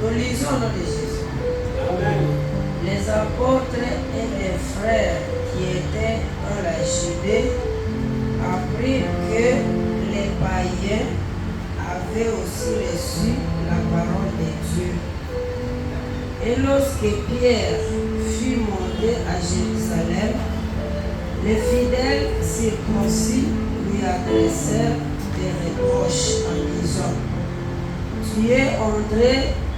Nous lisons au nom de Jésus. Amen. Les apôtres et les frères qui étaient dans la Judée apprirent que les païens avaient aussi reçu la parole de Dieu. Et lorsque Pierre fut monté à Jérusalem, les fidèles circoncis lui adressèrent des reproches en disant: Tu es entré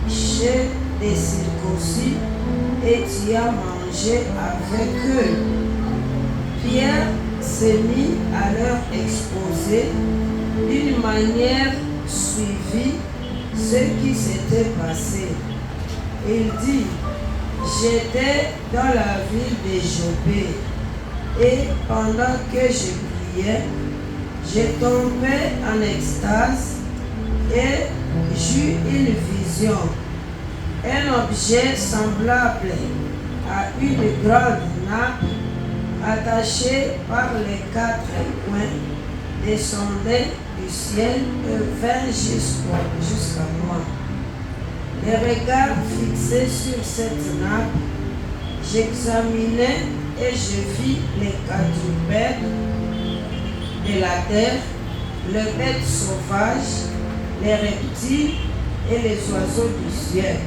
chez des circoncis et tu as mangé avec eux. Pierre s'est mis à leur exposer d'une manière suivie ce qui s'était passé. Il dit: J'étais dans la ville de Jopé et pendant que je priais, j'ai tombé en extase et j'eus une vision. Un objet semblable à une grande nappe attachée par les quatre coins descendait du ciel et vint jusqu'à moi. Les regards fixés sur cette nappe, j'examinais et je vis les quadrupèdes de la terre, les bêtes sauvages, les reptiles et les oiseaux du ciel.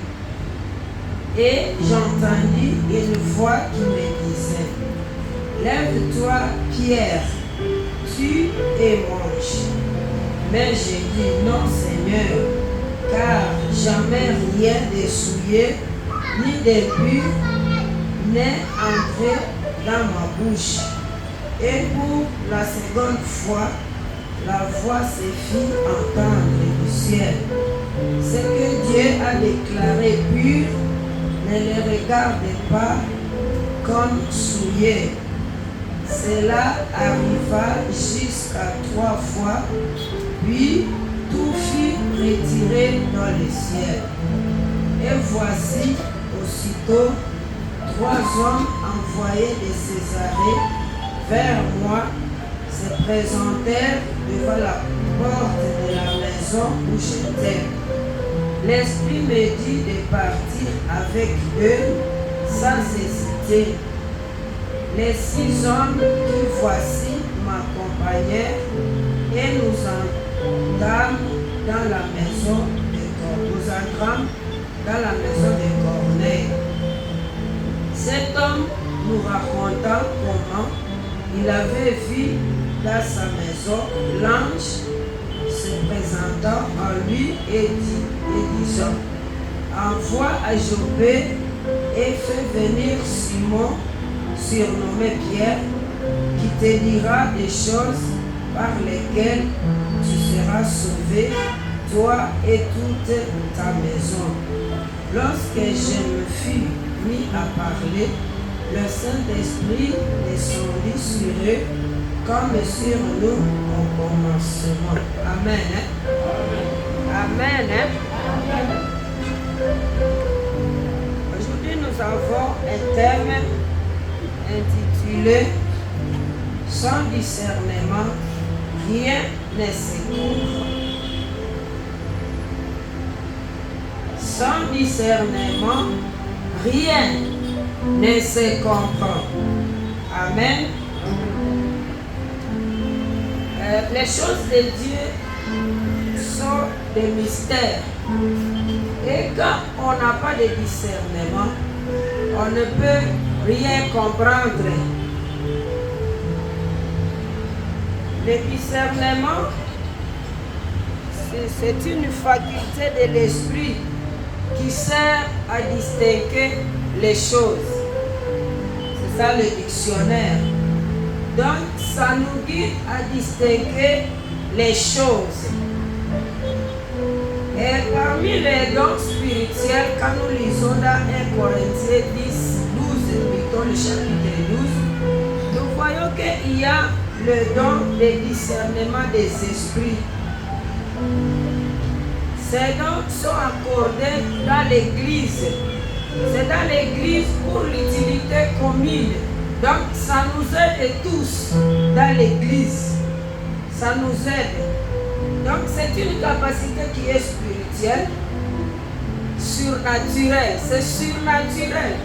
Et j'entendis une voix qui me disait: Lève-toi, Pierre, tue et mange. Mais j'ai dit: Non, Seigneur, car jamais rien de souillé, ni de pur, n'est entré dans ma bouche. Et pour la seconde fois, la voix se fit entendre du ciel: Ce que Dieu a déclaré pur, ne le regardez pas comme souillé. Cela arriva jusqu'à 3 fois, puis tout fut retiré dans le ciel. Et voici, aussitôt, 3 hommes envoyés de Césarée vers moi se présentèrent devant la porte de la maison où j'étais. L'Esprit me dit de partir avec eux sans hésiter. Les 6 hommes qui voici m'accompagnèrent et nous entrâmes dans la maison de Corneille. Cet homme nous raconta comment il avait vu dans sa maison l'ange se présentant à lui et disant: Envoie à Jopé et fais venir Simon, surnommé Pierre, qui te dira des choses par lesquelles tu seras sauvé, toi et toute ta maison. Lorsque je me fus mis à parler, le Saint-Esprit descendit sur eux comme sur nous au commencement. Amen. Amen. Aujourd'hui, nous avons un thème intitulé Sans discernement, rien ne se comprend. Sans discernement, rien ne se comprend. Amen. Les choses de Dieu sont des mystères. Et quand on n'a pas de discernement, on ne peut rien comprendre. Le discernement, c'est une faculté de l'esprit qui sert à distinguer les choses. C'est ça le dictionnaire. Donc, ça nous guide à distinguer les choses. Et parmi les dons spirituels, quand nous lisons dans 1 Corinthiens 10, 12, plutôt le chapitre 12, nous voyons qu'il y a le don de discernement des esprits. Ces dons sont accordés dans l'Église. C'est dans l'Église pour l'utilité commune. Donc, ça nous aide tous dans l'Église. Ça nous aide. Donc, c'est une capacité qui est spirituelle. Sur surnaturel, c'est surnaturel.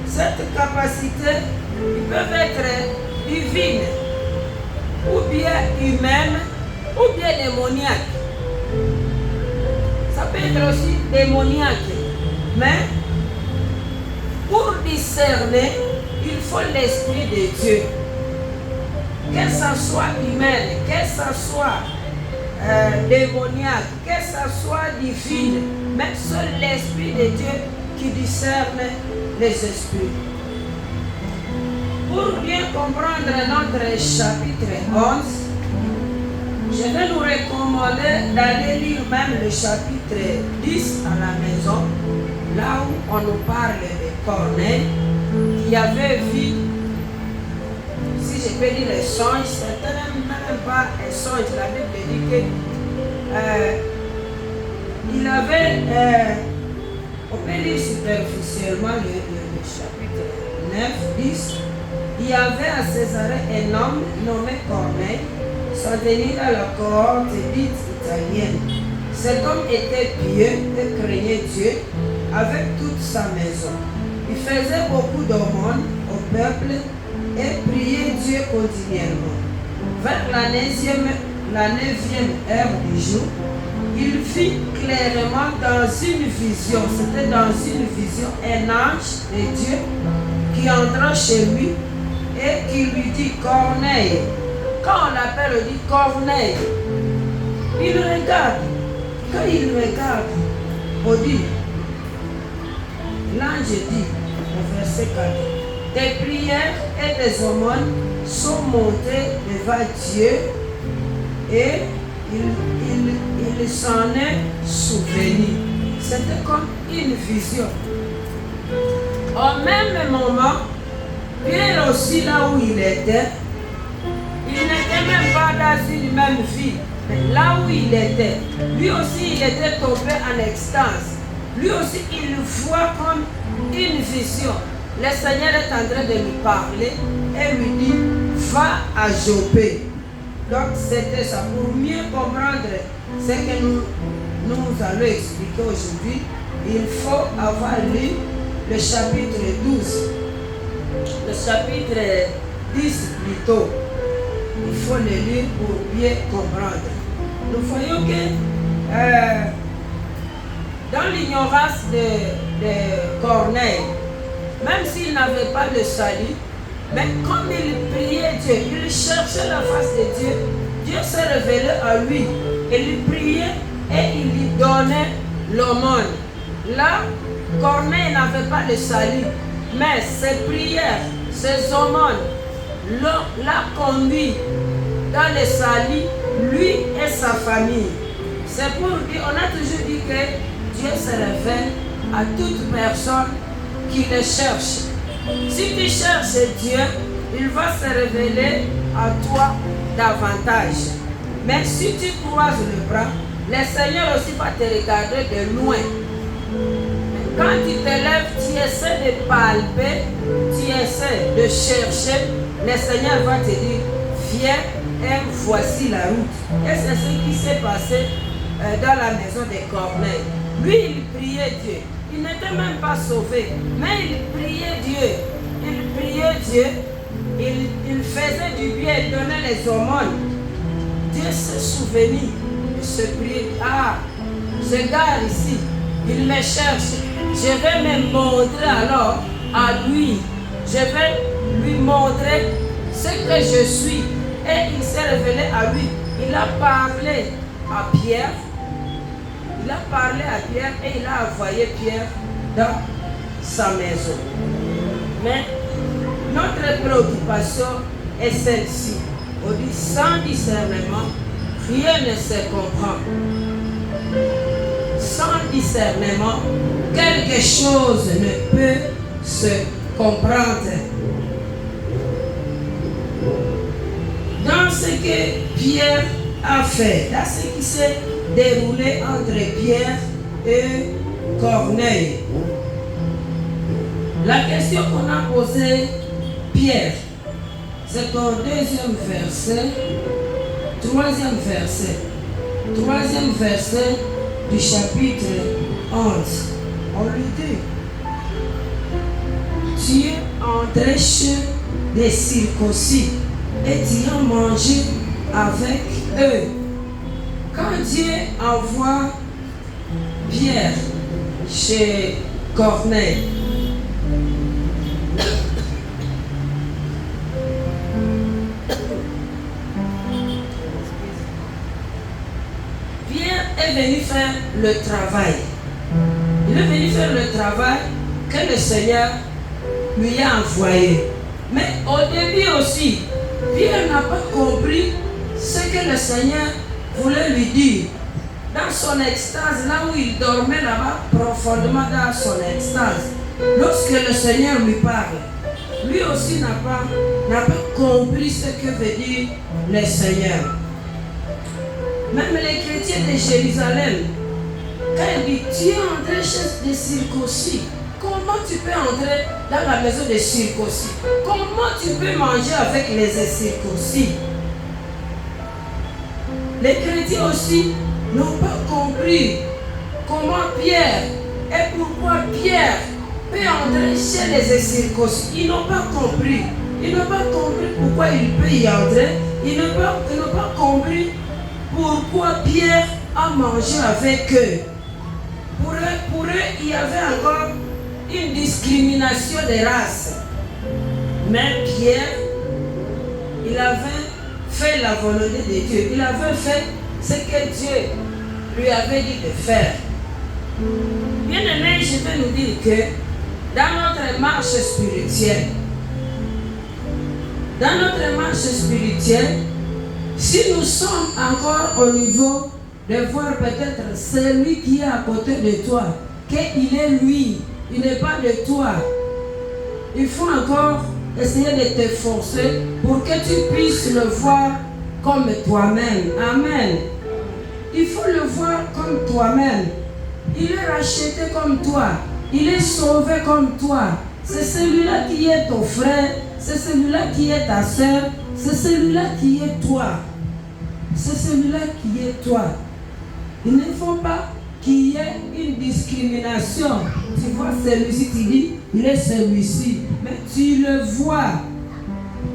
Cette capacité, ils peuvent être divines, ou bien humaines, ou bien démoniaques. Ça peut être aussi démoniaque. Mais pour discerner, il faut l'Esprit de Dieu. Que ça soit humaine, que ça soit démoniaque, que ça soit divine, mais seul l'Esprit de Dieu qui discerne les esprits. Pour bien comprendre notre chapitre 11, je vais nous recommander d'aller lire même le chapitre 10 à la maison, là où on nous parle de Corneille, qui avait vu, si je peux dire les songes, certains même pas un songe, la Bible dit que il avait, on peut lire superficiellement le chapitre 9, 10, il y avait à Césarée un homme nommé Corneille, s'entenir dans la cohorte dite italienne. Cet homme était pieux et craignait Dieu avec toute sa maison. Il faisait beaucoup d'aumônes au peuple et priait Dieu continuellement. Vers la 9e heure du jour, il vit clairement dans une vision, c'était dans une vision, un ange de Dieu qui entra chez lui et qui lui dit Corneille. Quand on l'appelle, on dit Corneille. Il regarde. Quand il regarde, on dit, l'ange dit, au verset 4, tes prières et tes aumônes sont montées devant Dieu et il s'en est souvenu. C'était comme une vision. Au même moment, Pierre aussi là où il était, il n'était même pas dans une même vie. Mais là où il était, lui aussi il était tombé en extase. Lui aussi il voit comme une vision. Le Seigneur est en train de lui parler et lui dit, va à Jopé. Donc c'était ça. Pour mieux comprendre ce que nous allons expliquer aujourd'hui, il faut avoir lu le chapitre 12. Le chapitre 10 plutôt. Il faut le lire pour bien comprendre. Nous voyons que dans l'ignorance de Corneille, même s'il n'avait pas le salut, mais comme il priait Dieu, il cherchait la face de Dieu, Dieu s'est révélé à lui. Il priait et il lui donnait l'aumône. Là, Corneille n'avait pas le salut, mais ses prières, ses aumônes l'a conduit dans le salut, lui et sa famille. C'est pour dire, on a toujours dit que Dieu se révèle à toute personne qui le cherche. Si tu cherches Dieu, il va se révéler à toi davantage. Mais si tu croises le bras, le Seigneur aussi va te regarder de loin. Quand tu te lèves, tu essaies de palper, tu essaies de chercher, le Seigneur va te dire, viens et voici la route. Et c'est ce qui s'est passé dans la maison de Corneille. Lui, il priait Dieu. Il n'était même pas sauvé, mais il priait Dieu. Il priait Dieu, il faisait du bien, il donnait les aumônes. Dieu s'est souvenu de ce prier. Ah, ce gars ici, il me cherche. Je vais me montrer alors à lui. Je vais lui montrer ce que je suis. Et il s'est révélé à lui. Il a parlé à Pierre. Il a parlé à Pierre et il a envoyé Pierre dans sa maison. Mais notre préoccupation est celle-ci. On dit sans discernement, rien ne se comprend. Sans discernement, quelque chose ne peut se comprendre. Dans ce que Pierre a fait, dans ce qui s'est déroulé entre Pierre et Corneille, la question qu'on a posée, Pierre, c'est au 2e verset, 3e verset. 3e verset, du chapitre 11, on lui dit, tu es entré chez des circoncis et tu as mangé avec eux. Quand Dieu envoie Pierre chez Corneille, Pierre est venu faire le travail. Il est venu faire le travail que le Seigneur lui a envoyé. Mais au début aussi, Pierre n'a pas compris ce que le Seigneur voulait lui dire. Dans son extase, là où il dormait là-bas, profondément dans son extase, lorsque le Seigneur lui parle, lui aussi n'a pas compris ce que veut dire le Seigneur. Même les chrétiens de Jérusalem, quand il dit, tu es entré chez des circoncis, comment tu peux entrer dans la maison des circoncis? Comment tu peux manger avec les circoncis? Les chrétiens aussi n'ont pas compris comment Pierre et pourquoi Pierre peut entrer chez les circoncis. Ils n'ont pas compris. Ils n'ont pas compris pourquoi il peut y entrer. Ils n'ont pas compris pourquoi Pierre a mangé avec eux. Pour eux, il y avait encore une discrimination des races. Mais Pierre, il avait fait la volonté de Dieu. Il avait fait ce que Dieu lui avait dit de faire. Bien aimé, je vais nous dire que dans notre marche spirituelle, si nous sommes encore au niveau de voir peut-être celui qui est à côté de toi, qu'il est lui, il n'est pas de toi, il faut encore essayer de te forcer pour que tu puisses le voir comme toi-même. Amen. Il faut le voir comme toi-même. Il est racheté comme toi. Il est sauvé comme toi. C'est celui-là qui est ton frère. C'est celui-là qui est ta soeur. C'est celui-là qui est toi. C'est celui-là qui est toi. Il ne faut pas qu'il y ait une discrimination. Tu vois celui-ci, tu dis, il est celui-ci. Mais tu le vois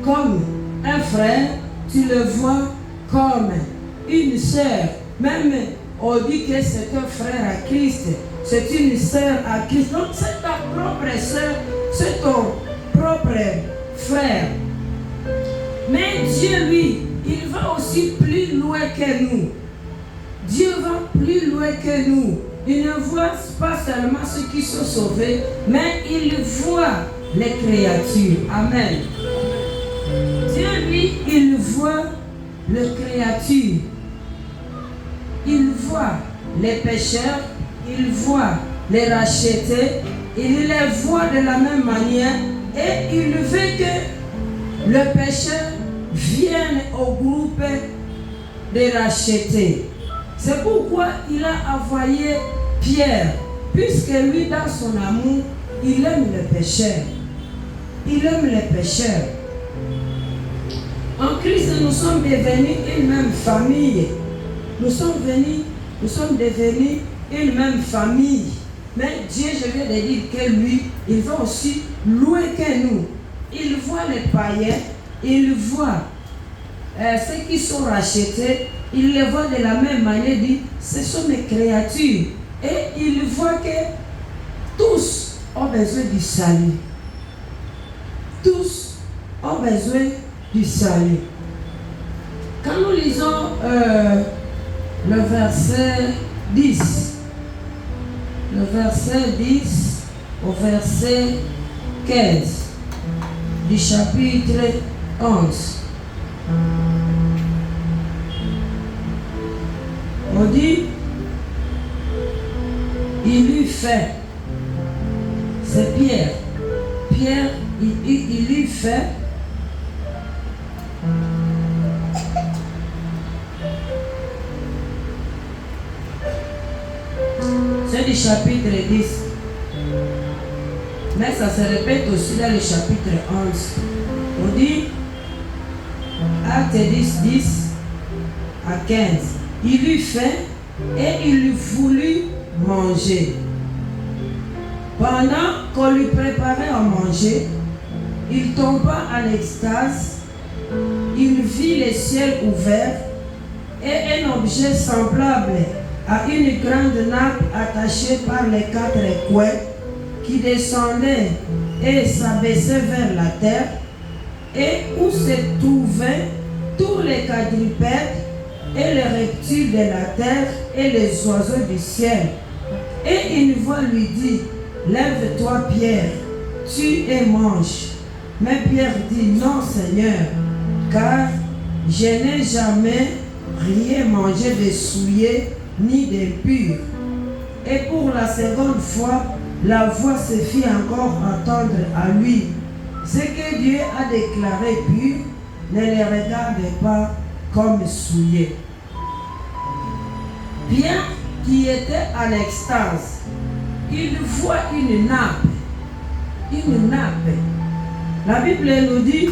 comme un frère, tu le vois comme une sœur. Même on dit que c'est un frère à Christ, c'est une sœur à Christ. Donc c'est ta propre sœur, c'est ton propre frère. Mais Dieu, lui, il va aussi plus loin que nous. Dieu va plus loin que nous. Il ne voit pas seulement ceux qui sont sauvés, mais il voit les créatures. Amen. Dieu, lui, il voit les créatures. Il voit les pécheurs, il voit les rachetés, il les voit de la même manière et il veut que le pécheur vienne au groupe des rachetés. C'est pourquoi il a envoyé Pierre, puisque lui, dans son amour, il aime les pécheurs. Il aime les pécheurs. En Christ, nous sommes devenus une même famille. Nous sommes devenus une même famille. Mais Dieu, je viens de dire que lui, il va aussi loin que nous. Il voit les païens, il voit ceux qui sont rachetés, il les voit de la même manière, il dit, ce sont mes créatures. Et il voit que tous ont besoin du salut. Tous ont besoin du salut. Quand nous lisons le verset 10, au verset 15 du chapitre 11, on dit, il lui fait, c'est Pierre, il lui fait c'est du chapitre 10, mais ça se répète aussi dans le chapitre 11. On dit, Acte 10, 10 à 15, il lui fait et il voulut manger. Pendant qu'on lui préparait à manger, il tomba en extase. Il vit les ciels ouverts et un objet semblable à une grande nappe attachée par les 4 coins qui descendait et s'abaissait vers la terre, et où se trouvaient tous les quadrupèdes et les reptiles de la terre et les oiseaux du ciel. Et une voix lui dit: lève-toi, Pierre, tue et mange. Mais Pierre dit: non, Seigneur, car je n'ai jamais rien mangé de souillé ni d'impur. Et pour la seconde fois, la voix se fit encore entendre à lui: ce que Dieu a déclaré pur, ne les regarde pas comme souillé. Pierre, qui était en extase, il voit une nappe. Une nappe. La Bible nous dit,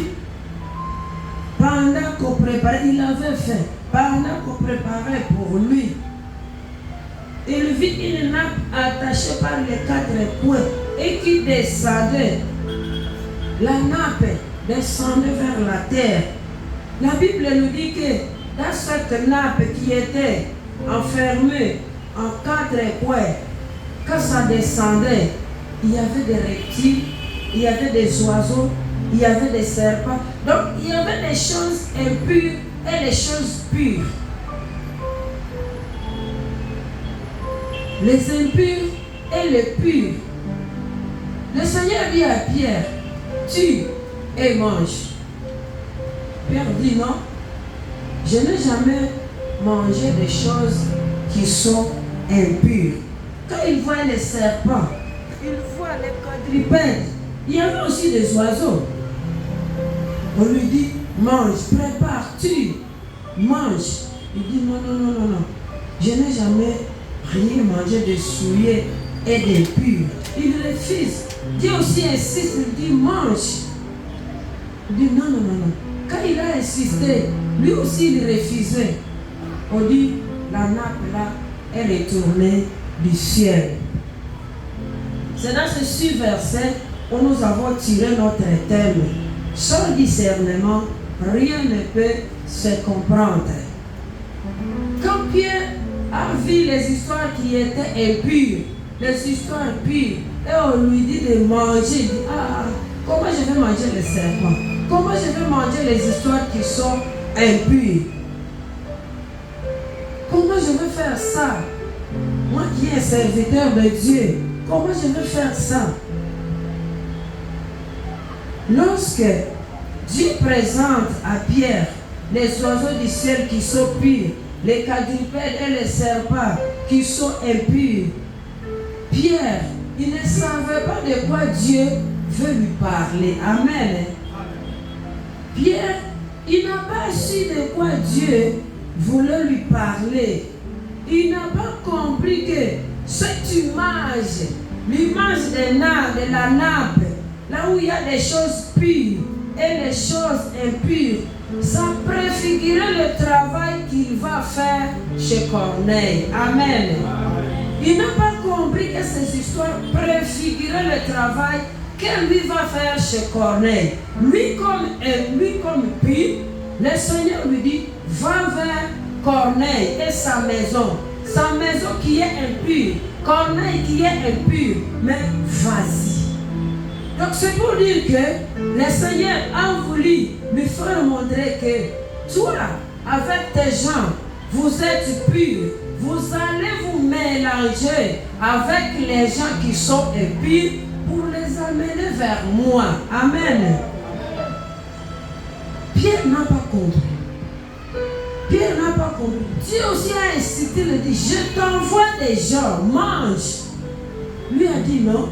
pendant qu'on préparait, il avait faim, pendant qu'on préparait pour lui, il vit une nappe attachée par les 4 coins et qui descendait. La nappe descendait vers la terre. La Bible nous dit que dans cette nappe qui était enfermée en 4 coins, quand ça descendait, il y avait des reptiles, il y avait des oiseaux, il y avait des serpents. Donc il y avait des choses impures et des choses pures. Les impurs et les purs. Le Seigneur dit à Pierre: tue et mange. Pierre dit: non, je n'ai jamais mangé des choses qui sont impures. Quand il voit les serpents, il voit les quadrupèdes, il y avait aussi des oiseaux. On lui dit: mange, prépare, tue, mange. Il dit: non, non, non, non, non. Je n'ai jamais rien mangé de souillé et d'impur. Il refuse. Dieu aussi insiste, il dit: mange. Il dit: non, non, non, non. Quand il a insisté, lui aussi il refusait. On dit: la nappe là est retournée du ciel. C'est dans ce verset où nous avons tiré notre thème. Sans discernement, rien ne peut se comprendre. Quand Pierre a vu les histoires qui étaient impures, les histoires pures, et on lui dit de manger, il dit: ah, comment je vais manger les serpents? Comment je vais manger les histoires qui sont impures? Comment je vais faire ça? Moi qui est serviteur de Dieu, comment je vais faire ça? Lorsque Dieu présente à Pierre les oiseaux du ciel qui sont purs, les quadrupèdes et les serpents qui sont impurs, Pierre, il ne savait pas de quoi Dieu veut lui parler. Amen. Pierre, il n'a pas su de quoi Dieu voulait lui parler. Il n'a pas compris que cette image, l'image de la nappe, là où il y a des choses pures et les choses impures, ça préfigurait le travail qu'il va faire chez Corneille. Amen. Il n'a pas compris que ces histoires préfiguraient le travail qu'elle lui va faire chez Corneille. Lui comme pur, le Seigneur lui dit: va vers Corneille et sa maison qui est impure, Corneille qui est impur, mais vas-y. Donc c'est pour dire que le Seigneur a voulu lui faire montrer que toi, avec tes gens, vous êtes purs. Vous allez vous mélanger avec les gens qui sont impurs pour les amener vers moi. Amen. Pierre n'a pas compris. Pierre n'a pas compris. Dieu aussi a incité, il dit: je t'envoie des gens, mange. Lui a dit: non,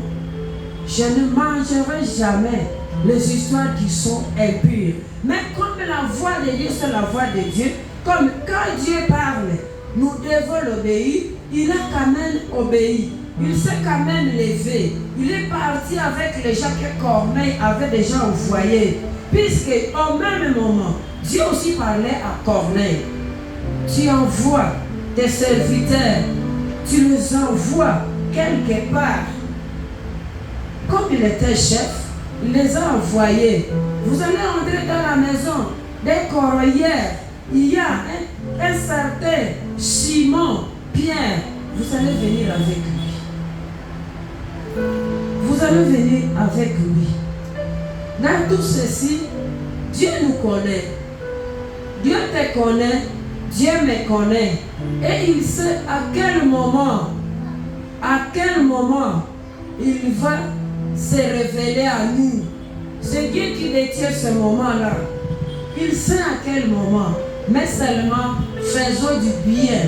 je ne mangerai jamais les histoires qui sont impures. Mais comme la voix de Dieu, c'est la voix de Dieu, comme quand Dieu parle, nous devons l'obéir, il a quand même obéi. Il s'est quand même levé. Il est parti avec les gens que Corneille avait déjà envoyés. Puisque au même moment, Dieu aussi parlait à Corneille. Tu envoies tes serviteurs, tu les envoies quelque part. Comme il était chef, il les a envoyés. Vous allez entrer dans la maison des corroyeurs. Il y a un certain Simon, Pierre. Vous allez venir avec lui. Vous allez venir avec lui. Dans tout ceci, Dieu nous connaît. Dieu te connaît. Dieu me connaît. Et il sait à quel moment il va se révéler à nous. C'est Dieu qui détient ce moment-là. Il sait à quel moment. Mais seulement, faisons du bien.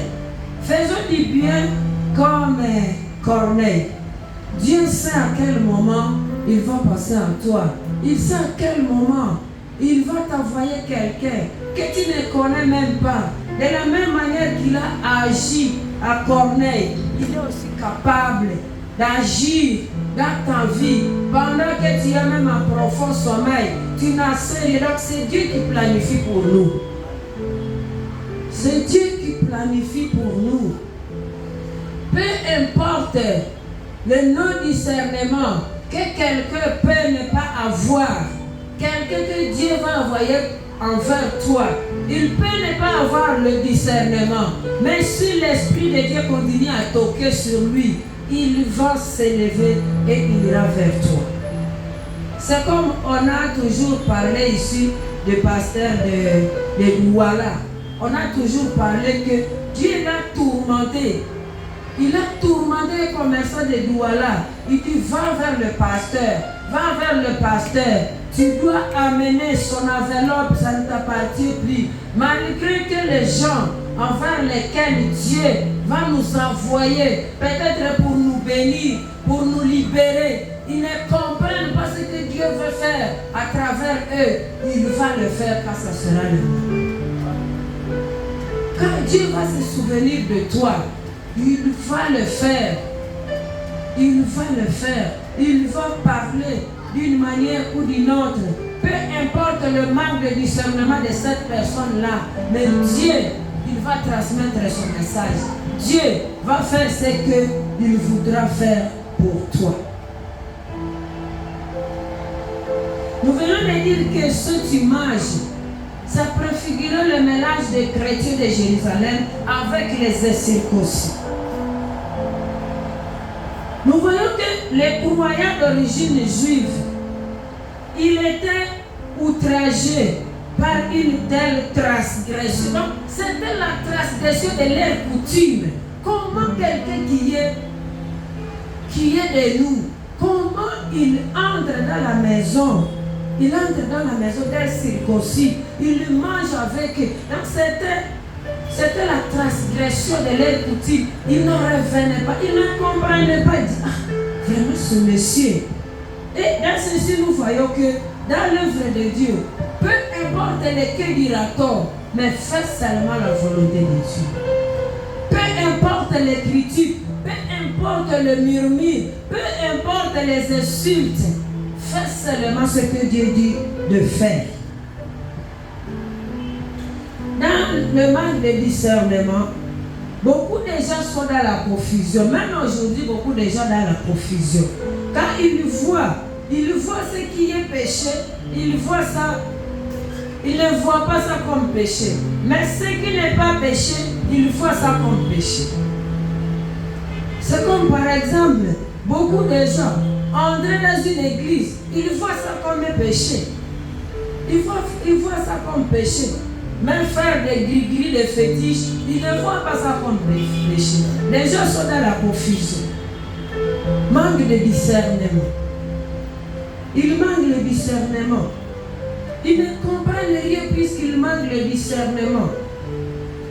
Faisons du bien comme Corneille. Dieu sait à quel moment il va passer à toi. Il sait à quel moment il va t'envoyer quelqu'un que tu ne connais même pas. De la même manière qu'il a agi à Corneille, il est aussi capable d'agir dans ta vie pendant que tu es même en profond sommeil. Tu n'as rien. Donc c'est Dieu qui planifie pour nous. C'est Dieu qui planifie pour nous. Peu importe le non-discernement que quelqu'un peut ne pas avoir, quelqu'un que Dieu va envoyer envers toi, il peut ne pas avoir le discernement, mais si l'Esprit de Dieu continue à toquer sur lui, il va s'élever et il ira vers toi. C'est comme on a toujours parlé ici du pasteur de Douala. On a toujours parlé que Dieu l'a tourmenté. Il a tourmenté les commerçants de Douala. Il dit, va vers le pasteur. Va vers le pasteur. Tu dois amener son enveloppe, ça ne t'appartient plus. Malgré que les gens envers lesquels Dieu va nous envoyer, peut-être pour nous bénir, pour nous libérer, ils ne comprennent pas ce que Dieu veut faire à travers eux. Il va le faire quand ça sera le moment. Quand Dieu va se souvenir de toi, il va le faire. Il va le faire. Il va parler d'une manière ou d'une autre. Peu importe le manque de discernement de cette personne-là, mais Dieu, il va transmettre son message. Dieu va faire ce qu'il voudra faire pour toi. Nous venons de dire que cette image, ça préfigurait le mélange des chrétiens de Jérusalem avec les incirconcis. Nous voyons que les croyants d'origine juive, ils étaient outragés par une telle transgression. Donc, c'était la transgression de leur coutume. Comment quelqu'un qui est de nous, comment il entre dans la maison? Il entre dans la maison d'un circoncis, il mange avec eux. Donc c'était la transgression de leur coutume. Ils ne revenaient pas, ils ne comprenaient pas. Ils disaient, ah, vraiment ce monsieur. Et dans ceci, nous voyons que dans l'œuvre de Dieu, peu importe lesquels dira-t-on, mais fais seulement la volonté de Dieu. Peu importe les critiques, peu importe le murmure, peu importe les insultes, fais seulement ce que Dieu dit de faire. Dans le manque de discernement, beaucoup de gens sont dans la confusion. Même aujourd'hui, beaucoup de gens dans la confusion. Quand ils voient ce qui est péché, ils voient ça, ils ne voient pas ça comme péché. Mais ce qui n'est pas péché, ils voient ça comme péché. C'est comme par exemple, beaucoup de gens entrer dans une église, ils voient ça comme un péché. Ils voient ça comme péché. Même faire des gris-gris, des fétiches, ils ne voient pas ça comme péché. Les gens sont dans la confusion. Manque de discernement. Ils manquent le discernement. Ils ne comprennent rien puisqu'ils manquent le discernement.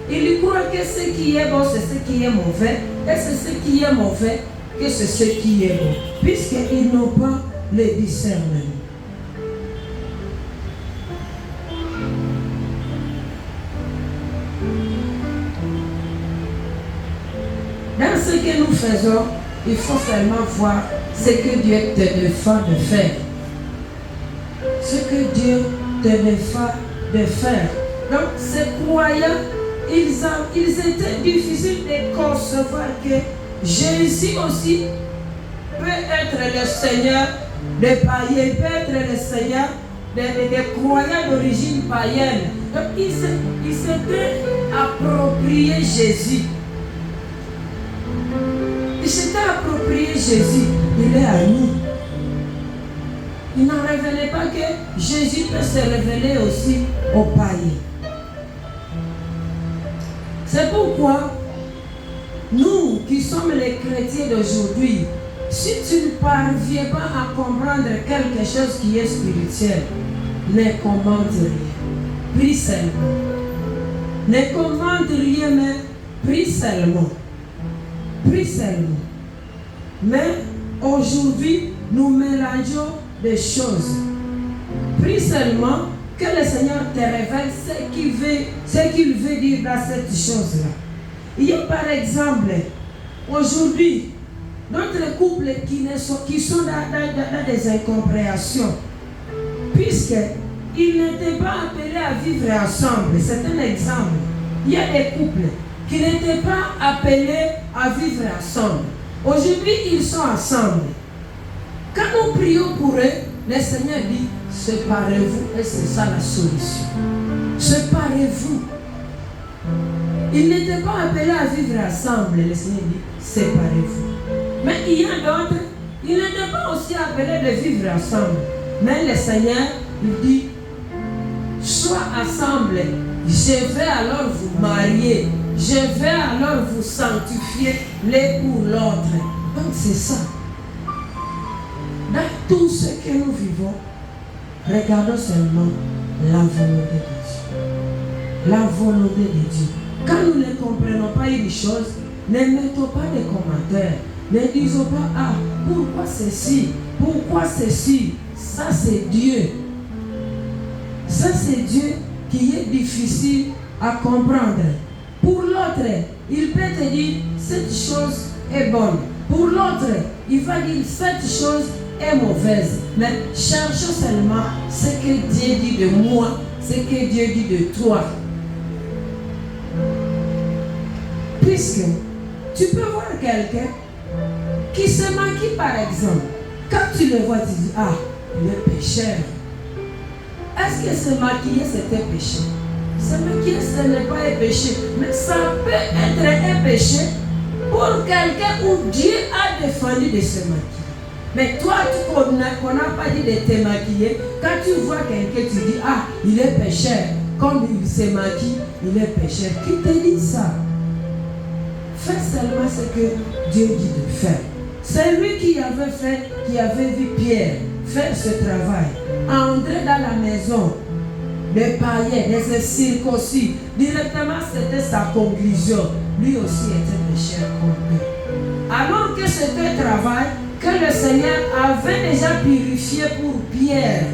Ils croient que ce qui est bon, c'est ce qui est mauvais. Et c'est ce qui est mauvais que c'est ce qui est bon. Puisqu'ils n'ont pas le discernement. Dans ce que nous faisons, il faut seulement voir ce que Dieu te défend de faire. Ce que Dieu te défend de faire. Donc, ces croyants ils étaient difficiles de concevoir que Jésus aussi peut être le Seigneur des païens, peut être le Seigneur des croyants d'origine païenne. Donc ils s'étaient approprié Jésus. Ils s'étaient approprié Jésus. Il est à nous. Il n'en révélait pas que Jésus peut se révéler aussi aux païens. C'est pourquoi nous qui sommes les chrétiens d'aujourd'hui, si tu ne parviens pas à comprendre quelque chose qui est spirituel, ne commente rien. Prie seulement. Ne commente rien, mais prie seulement. Prie seulement. Mais aujourd'hui, nous mélangeons des choses. Prie seulement que le Seigneur te révèle ce qu'il veut dire dans cette chose-là. Il y a par exemple, aujourd'hui, d'autres couples qui sont dans des incompréhensions, puisqu'ils n'étaient pas appelés à vivre ensemble. C'est un exemple. Il y a des couples qui n'étaient pas appelés à vivre ensemble. Aujourd'hui, ils sont ensemble. Quand nous prions pour eux, le Seigneur dit, séparez-vous, et c'est ça la solution. Séparez-vous. Ils n'étaient pas appelés à vivre ensemble. Le Seigneur dit, séparez-vous. Mais il y a d'autres, ils n'étaient pas aussi appelés de vivre ensemble. Mais le Seigneur, il dit, sois ensemble. Je vais alors vous marier. Je vais alors vous sanctifier l'un pour l'autre. Donc c'est ça. Dans tout ce que nous vivons, regardons seulement la volonté de Dieu. La volonté de Dieu. Quand nous ne comprenons pas une chose, ne mettons pas de commentaires. Ne disons pas, ah, pourquoi ceci? Pourquoi ceci? Ça c'est Dieu. Ça c'est Dieu qui est difficile à comprendre. Pour l'autre, il peut te dire, cette chose est bonne. Pour l'autre, il va dire, cette chose est mauvaise. Mais cherchons seulement ce que Dieu dit de moi, ce que Dieu dit de toi. Puisque tu peux voir quelqu'un qui se maquille par exemple. Quand tu le vois, tu dis, ah, il est pécheur. Est-ce que se maquiller c'était péché? Se maquiller ce n'est pas un péché, mais ça peut être un péché pour quelqu'un où Dieu a défendu de se maquiller. Mais toi, qu'on n'a pas dit de te maquiller, quand tu vois quelqu'un, tu dis, ah, il est pécheur. Comme il se maquille, il est pécheur. Qui te dit ça? Fais seulement ce que Dieu dit de faire. C'est lui qui avait vu Pierre faire ce travail. Entrer dans la maison des païens, des circoncis. Directement, c'était sa conclusion. Lui aussi était pécheur comme eux. Alors que c'était un travail que le Seigneur avait déjà purifié pour Pierre.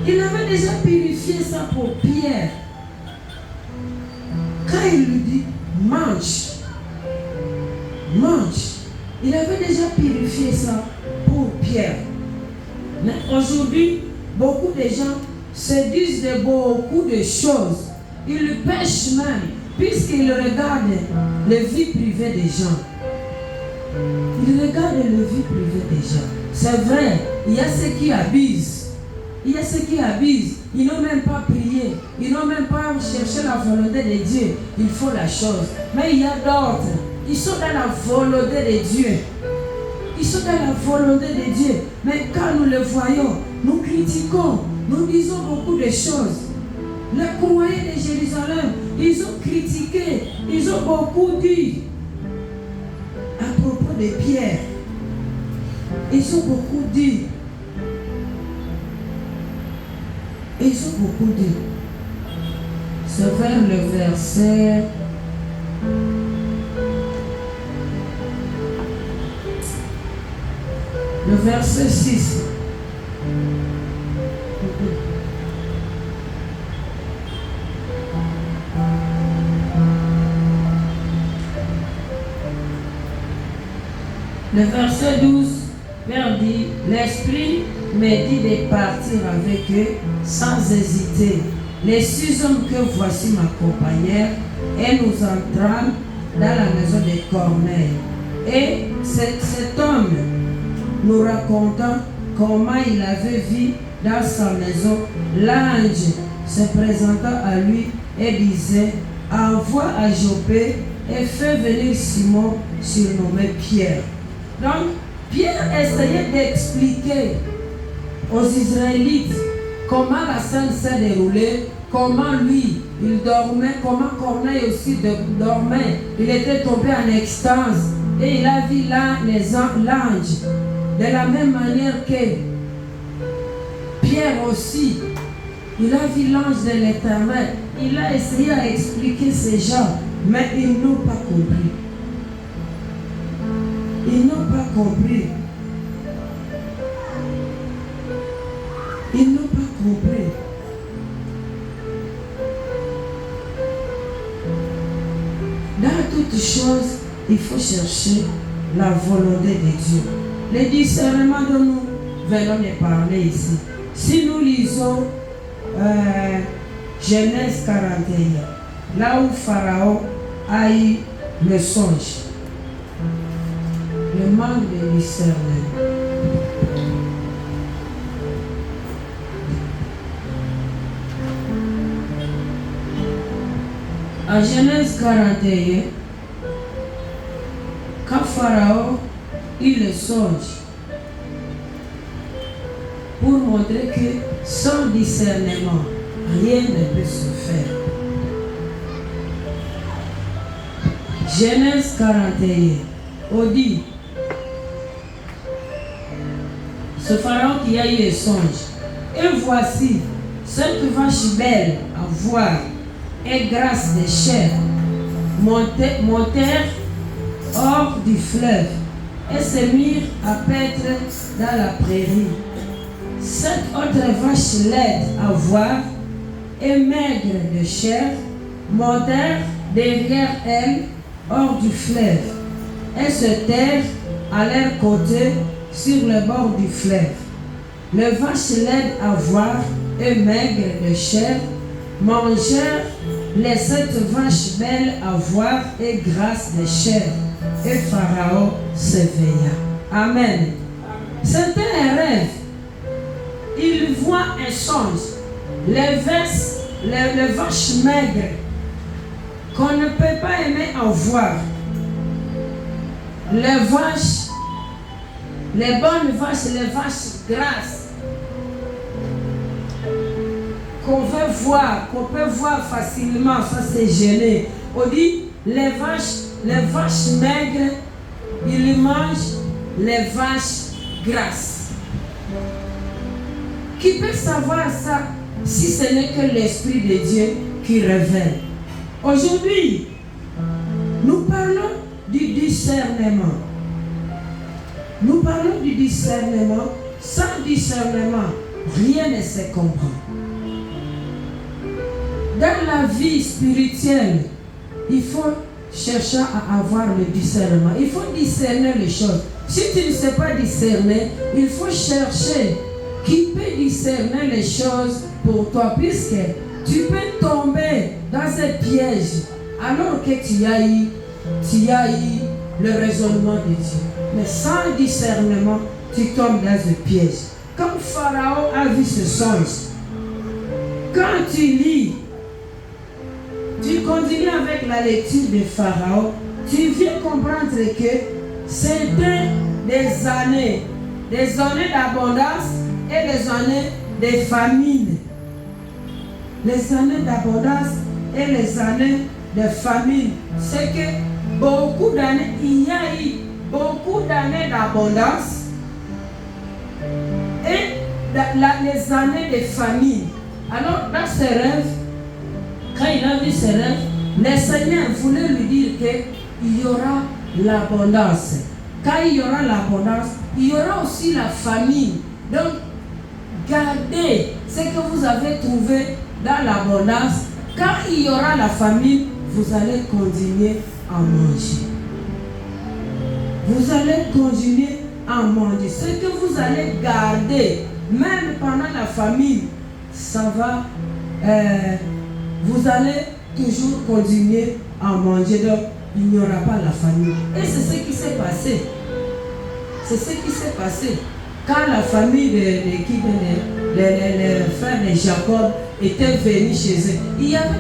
Il avait déjà purifié ça pour Pierre. Quand il lui dit, mange, mange. Il avait déjà purifié ça pour Pierre. Mais aujourd'hui, beaucoup de gens se disent de beaucoup de choses. Ils pêchent même, puisqu'ils regardent les vies privées des gens. Ils regardent les vies privées des gens. C'est vrai, il y a ceux qui abusent. Il y a ceux qui abusent. Ils n'ont même pas prié. Ils n'ont même pas cherché la volonté de Dieu. Ils font la chose. Mais il y a d'autres. Ils sont dans la volonté de Dieu. Ils sont dans la volonté de Dieu. Mais quand nous le voyons, nous critiquons. Nous disons beaucoup de choses. Les croyants de Jérusalem, ils ont critiqué. Ils ont beaucoup dit. À propos de Pierre. Ils ont beaucoup dit. Ils ont beaucoup dit. C'est vers le verset. Le verset 6. Le verset 12, Père dit, l'Esprit me dit de partir avec eux sans hésiter. Les 6 hommes que voici m'accompagnèrent et nous entrâmes dans la maison de Corneille. Et cet homme nous raconta comment il avait vu dans sa maison l'ange se présentant à lui et disait: envoie à Joppé et fais venir Simon surnommé Pierre. Donc Pierre essayait d'expliquer aux Israélites comment la scène s'est déroulée, comment lui il dormait, comment Corneille aussi dormait. Il était tombé en extase et il a vu l'ange. De la même manière que Pierre aussi, il a vu l'ange de l'Éternel. Il a essayé à expliquer ces gens, mais ils n'ont pas compris. Ils n'ont pas compris. Ils n'ont pas compris. Dans toutes choses, il faut chercher la volonté de Dieu. Le discernement dont nous venons de parler ici. Si nous lisons Genèse 41, là où Pharaon a eu le songe, le manque de discernement. En Genèse 41, quand Pharaon eut le songe, pour montrer que sans discernement, rien ne peut se faire. Genèse 41, on dit, ce Pharaon qui a eu le songe, et voici, cette vache belle à voir et grasse de chair montèrent hors du fleuve et se mirent à paître dans la prairie. Cette autre vache laide à voir et maigre de chair montèrent derrière elle hors du fleuve et se terrent à leur côté sur le bord du fleuve. Les vaches laides à voir et maigres de chair mangèrent les 7 vaches belles à voir et grasses de chair. Et Pharaon s'éveilla. Amen. C'était un rêve. Il voit un songe. Les vaches maigres qu'on ne peut pas aimer en voir. Les vaches, les bonnes vaches, les vaches grasses qu'on veut voir, qu'on peut voir facilement, ça c'est gêné. On dit les vaches maigres, ils mangent les vaches grasses. Qui peut savoir ça si ce n'est que l'Esprit de Dieu qui révèle? Aujourd'hui, nous parlons du discernement. Nous parlons du discernement. Sans discernement, rien ne se comprend. Dans la vie spirituelle, il faut chercher à avoir le discernement. Il faut discerner les choses. Si tu ne sais pas discerner, il faut chercher qui peut discerner les choses pour toi, puisque tu peux tomber dans un piège alors que tu as eu le raisonnement de Dieu. Mais sans discernement, tu tombes dans un piège. Comme Pharaon a vu ce songe, quand tu lis, tu continues avec la lecture de Pharaon, tu viens comprendre que c'était des années d'abondance et des années de famine. Les années d'abondance et les années de famine. C'est que beaucoup d'années, il y a eu beaucoup d'années d'abondance et les années de famine. Alors, dans ses rêves, quand il a vu ses rêves, le Seigneur voulait lui dire qu'il y aura l'abondance. Quand il y aura l'abondance, il y aura aussi la famine. Donc, gardez ce que vous avez trouvé dans l'abondance. Quand il y aura la famine, vous allez continuer à manger. Vous allez continuer à manger. Ce que vous allez garder, même pendant la famine, ça va vous allez toujours continuer à manger, donc il n'y aura pas la famille. Et c'est ce qui s'est passé. C'est ce qui s'est passé. Quand la famille les frères de Jacob étaient venus chez eux, il y avait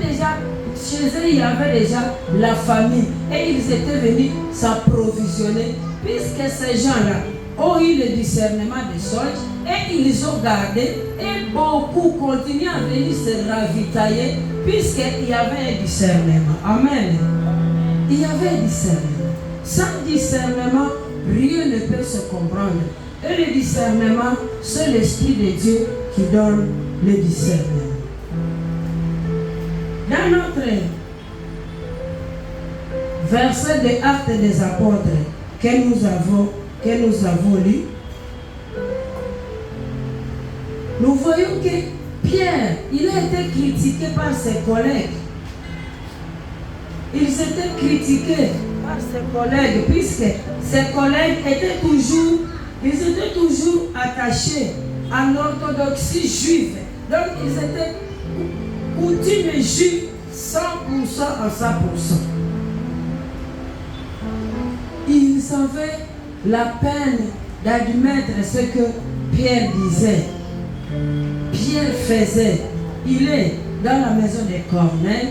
déjà la famille et ils étaient venus s'approvisionner puisque ces gens-là ont eu le discernement des choses et ils ont gardé et beaucoup continuent à venir se ravitailler puisqu'il y avait un discernement. Amen. Il y avait un discernement. Sans discernement, rien ne peut se comprendre. Et le discernement, c'est l'Esprit de Dieu qui donne le discernement. Dans notre verset des Actes des Apôtres que nous avons lu, nous voyons que Pierre, il a été critiqué par ses collègues. Ils étaient critiqués par ses collègues puisque ses collègues étaient toujours attachés à l'orthodoxie juive. Donc ils étaient coutumes juives 100% à 100%. Ils avaient la peine d'admettre ce que Pierre disait. Pierre faisait. Il est dans la maison de Corneille.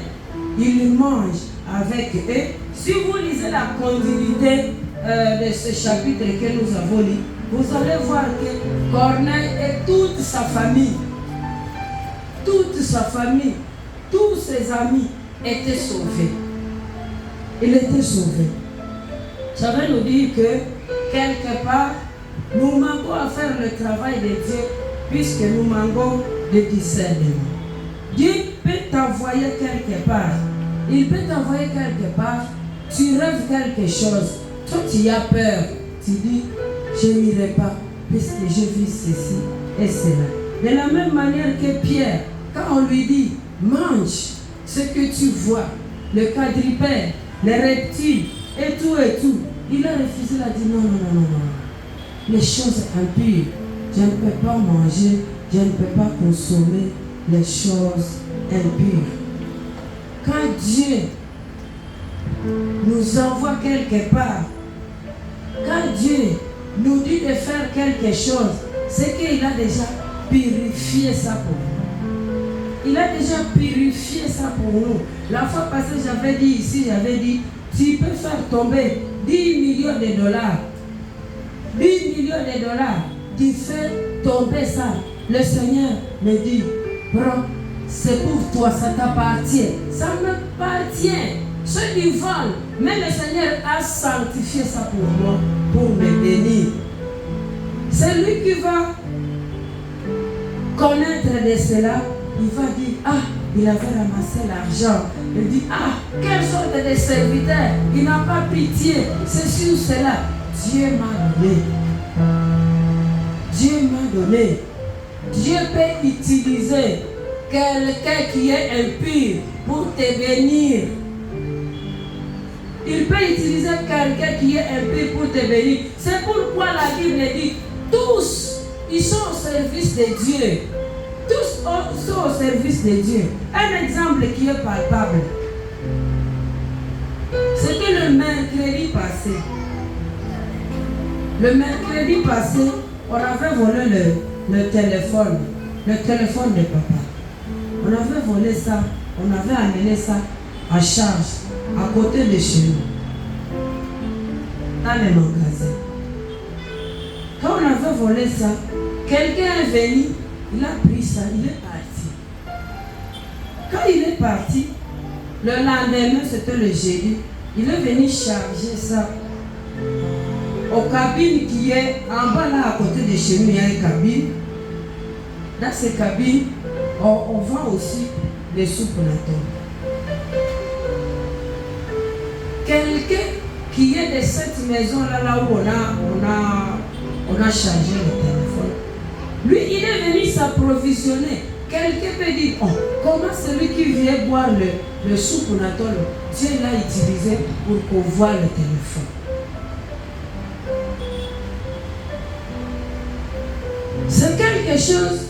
Il mange avec eux. Si vous lisez la continuité de ce chapitre que nous avons lu, vous allez voir que Corneille et toute sa famille, tous ses amis étaient sauvés. Il était sauvé. Ça veut nous dire que quelque part, nous manquons à faire le travail de Dieu puisque nous manquons de discernement. Dieu peut t'envoyer quelque part. Il peut t'envoyer quelque part. Tu rêves quelque chose. Toi, tu as peur. Tu dis, je n'irai pas puisque je vis ceci et cela. De la même manière que Pierre, quand on lui dit, mange ce que tu vois, le quadrupède, les reptiles et tout, il a refusé, il a dit non. Les choses impures, je ne peux pas manger, je ne peux pas consommer les choses impures. Quand Dieu nous envoie quelque part, quand Dieu nous dit de faire quelque chose, c'est qu'il a déjà purifié ça pour nous. Il a déjà purifié ça pour nous. La fois passée, j'avais dit, tu peux faire tomber 10 millions de dollars. 10 millions de dollars. Tu fais tomber ça. Le Seigneur me dit, prends, c'est pour toi, ça t'appartient. Ça m'appartient. Ceux qui volent, mais le Seigneur a sanctifié ça pour moi, pour me bénir. C'est lui qui va connaître de cela. Il va dire, il avait ramassé l'argent. Il dit, quelle sorte de serviteur. Il n'a pas pitié. C'est sur cela. Dieu m'a donné. Dieu m'a donné. Dieu peut utiliser quelqu'un qui est impur pour te bénir. Il peut utiliser quelqu'un qui est impur pour te bénir. C'est pourquoi la Bible dit, tous, ils sont au service de Dieu. Tous sont au service de Dieu. Un exemple qui est palpable. C'était le mercredi passé. Le mercredi passé, on avait volé le téléphone de papa. On avait volé ça, on avait amené ça à charge, à côté de chez nous, dans les magasins. Quand on avait volé ça, quelqu'un est venu, il a pris ça, il est parti. Quand il est parti, le lendemain, c'était le jeudi, il est venu charger ça aux cabines qui est en bas là à côté de chez nous. Il y a une cabine. Dans ces cabines, on vend aussi des soupes natto. Quelqu'un qui est de cette maison là où on a chargé le téléphone, lui il est venu s'approvisionner. Quelqu'un peut dire, comment celui qui vient boire le soupe natto, Dieu l'a utilisé pour qu'on voit le téléphone. C'est quelque chose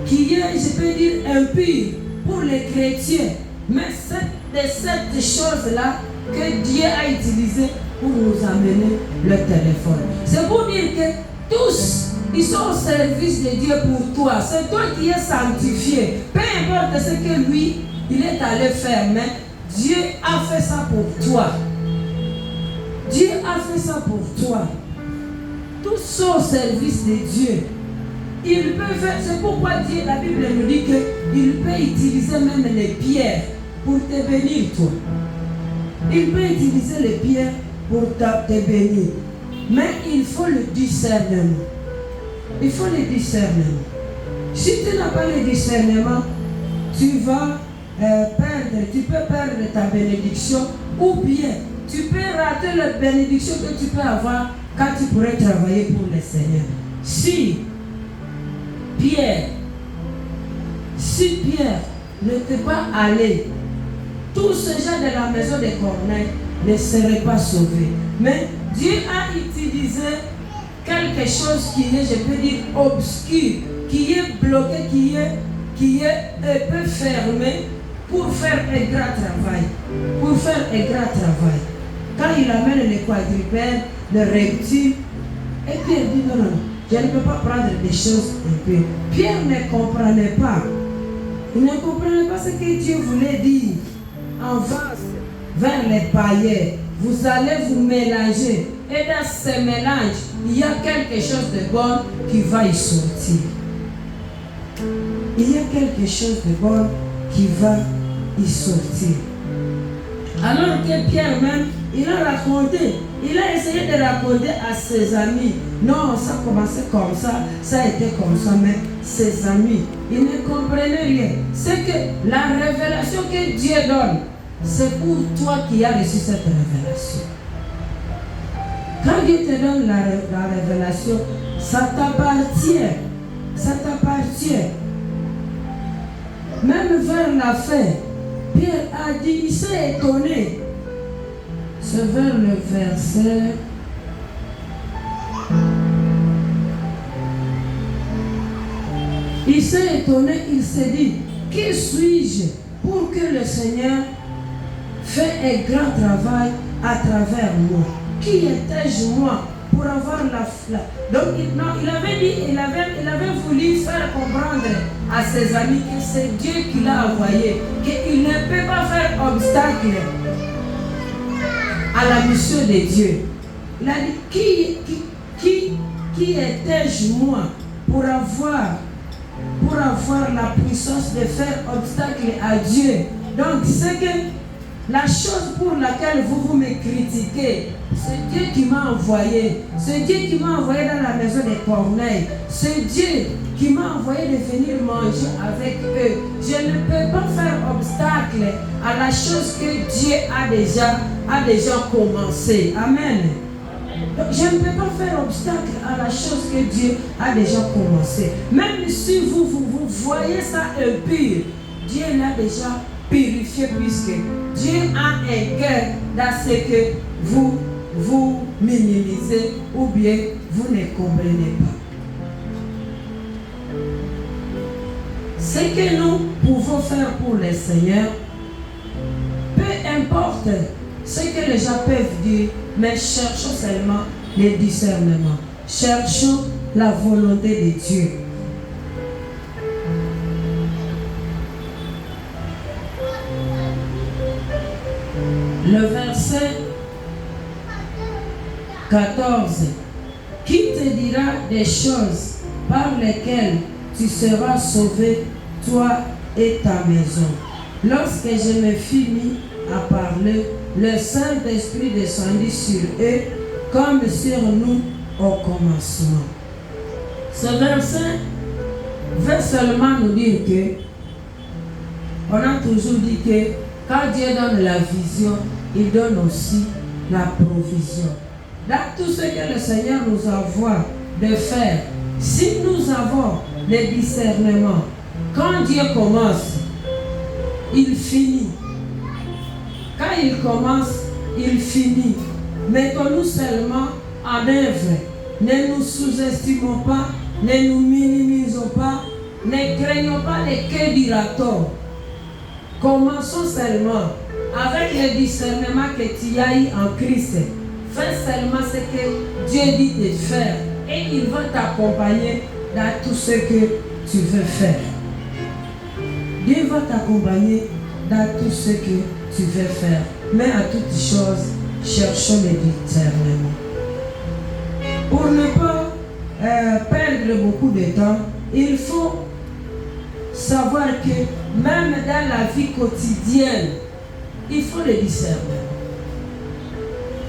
qui est, je peux dire, impur. pour les chrétiens. Mais c'est de cette chose-là que Dieu a utilisé pour nous amener le téléphone. C'est pour dire que tous, ils sont au service de Dieu pour toi. C'est toi qui es sanctifié. Peu importe ce que lui, il est allé faire, mais Dieu a fait ça pour toi. Dieu a fait ça pour toi. Tous sont au service de Dieu. Il peut faire, c'est pourquoi Dieu, la Bible nous dit qu'il peut utiliser même les pierres pour te bénir, toi. Il peut utiliser les pierres pour te bénir. Mais il faut le discernement. Il faut le discernement. Si tu n'as pas le discernement, tu vas tu peux perdre ta bénédiction, ou bien tu peux rater la bénédiction que tu peux avoir quand tu pourrais travailler pour le Seigneur. Si Pierre n'était pas allé, tous ces gens de la maison de Corneille ne seraient pas sauvés. Mais Dieu a utilisé quelque chose qui est, je peux dire, obscur, qui est bloqué, qui est un peu fermé pour faire un grand travail. Pour faire un grand travail. Quand il amène les quadrupèdes, les reptiles, et Pierre dit non, je ne peux pas prendre des choses un peu. Pierre ne comprenait pas. Il ne comprenait pas ce que Dieu voulait dire. Avance vers les païens. Vous allez vous mélanger. Et dans ce mélange, il y a quelque chose de bon qui va y sortir. Il y a quelque chose de bon qui va y sortir. Alors que Pierre même, il a essayé de raconter à ses amis. Non, ça a commencé comme ça a été comme ça, mais ses amis, ils ne comprenaient rien. C'est que la révélation que Dieu donne, c'est pour toi qui as reçu cette révélation. Quand Dieu te donne la révélation, ça t'appartient. Ça t'appartient. Même vers la fin, Pierre a dit, il s'est étonné. C'est vers le verset. Il s'est étonné, il s'est dit, qui suis-je pour que le Seigneur fait un grand travail à travers moi? Qui étais-je moi pour avoir la foi? Donc il avait voulu faire comprendre à ses amis que c'est Dieu qui l'a envoyé, qu'il ne peut pas faire obstacle à la mission de Dieu. Il a dit, qui étais-je moi pour avoir la puissance de faire obstacle à Dieu? Donc c'est que la chose pour laquelle vous me critiquez, c'est Dieu qui m'a envoyé. C'est Dieu qui m'a envoyé dans la maison des Corneilles. C'est Dieu qui m'a envoyé de venir manger avec eux. Je ne peux pas faire obstacle à la chose que Dieu a déjà commencé. Amen. Donc, je ne peux pas faire obstacle à la chose que Dieu a déjà commencé. Même si vous voyez ça impur, Dieu l'a déjà purifié, puisque Dieu a un cœur dans ce que vous minimisez ou bien vous ne comprenez pas. Ce que nous pouvons faire pour le Seigneur, peu importe ce que les gens peuvent dire, mais cherchons seulement le discernement. Cherchons la volonté de Dieu. Le verset 14. Qui te dira des choses par lesquelles tu seras sauvé, toi et ta maison? Lorsque je me fus mis à parler, le Saint-Esprit descendit sur eux comme sur nous au commencement. Ce verset veut seulement nous dire que on a toujours dit que quand Dieu donne la vision, il donne aussi la provision. Dans tout ce que le Seigneur nous envoie de faire, si nous avons le discernement, quand Dieu commence, il finit. Quand il commence, il finit. Mettons-nous seulement en œuvre. Ne nous sous-estimons pas, ne nous minimisons pas, ne craignons pas les queues du râteau. Commençons seulement avec le discernement que tu as eu en Christ. Fais seulement ce que Dieu dit de faire et il va t'accompagner dans tout ce que tu veux faire. Dieu va t'accompagner dans tout ce que tu veux faire. Mais à toutes choses, cherchons le discernement. Pour ne pas perdre beaucoup de temps, il faut savoir que même dans la vie quotidienne, il faut le discernement.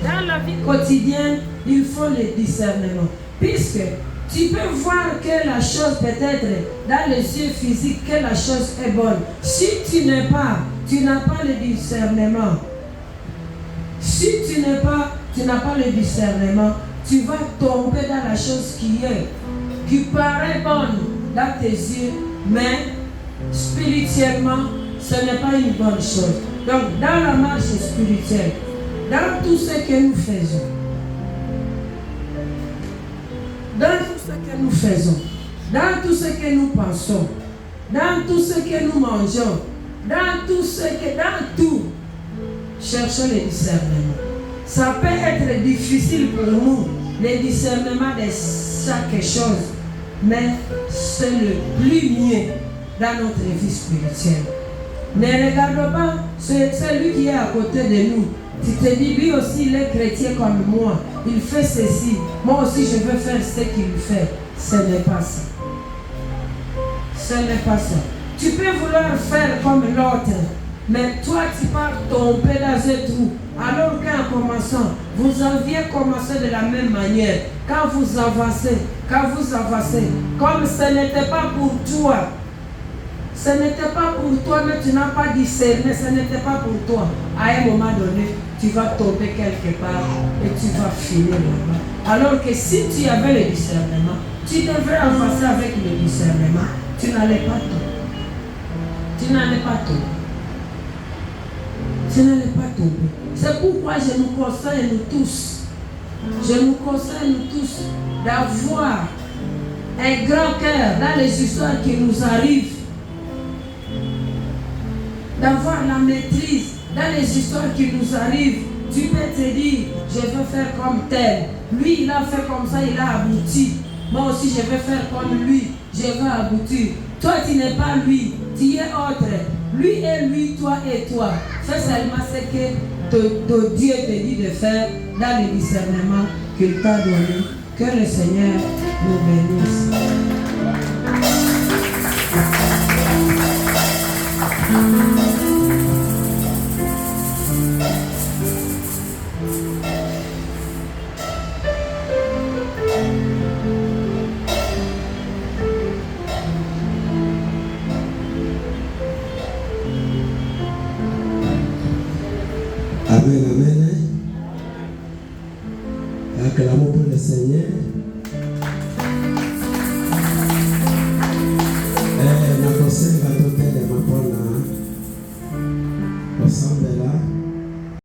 Dans la vie quotidienne, il faut le discernement. Puisque tu peux voir que la chose peut-être dans les yeux physiques, que la chose est bonne. Si tu n'as pas le discernement, si tu n'as pas le discernement, tu vas tomber dans la chose qui paraît bonne dans tes yeux, mais spirituellement, ce n'est pas une bonne chose. Donc, dans la marche spirituelle, dans tout ce que nous faisons, dans tout ce que nous faisons, dans tout ce que nous pensons, dans tout ce que nous mangeons, dans tout, cherchons le discernement. Ça peut être difficile pour nous, le discernement de chaque chose, mais c'est le plus mieux dans notre vie spirituelle. Ne regarde pas celui qui est à côté de nous. Tu te dis, lui aussi il est chrétien comme moi, il fait ceci, moi aussi je veux faire ce qu'il fait. Ce n'est pas ça. Ce n'est pas ça. Tu peux vouloir faire comme l'autre, mais toi tu pars tomber dans un trou. Alors qu'en commençant, vous aviez commencé de la même manière. Quand vous avancez, comme ce n'était pas pour toi, ce n'était pas pour toi, mais tu n'as pas discerné, ce n'était pas pour toi. À un moment donné, tu vas tomber quelque part et tu vas finir là-bas. Alors que si tu avais le discernement, tu devrais avancer avec le discernement. Tu n'allais pas tomber. Tu n'allais pas tomber. Tu n'allais pas tomber. C'est pourquoi je nous conseille nous tous, d'avoir un grand cœur dans les histoires qui nous arrivent. D'avoir la maîtrise dans les histoires qui nous arrivent. Tu peux te dire, je veux faire comme tel. Lui, il a fait comme ça, il a abouti. Moi aussi, je vais faire comme lui, je vais aboutir. Toi, tu n'es pas lui, tu es autre. Lui et lui, toi et toi. Fais seulement ce que Dieu te dit de faire dans le discernement qu'il t'a donné. Que le Seigneur nous bénisse. Amen, amen. Acclamons pour le Seigneur.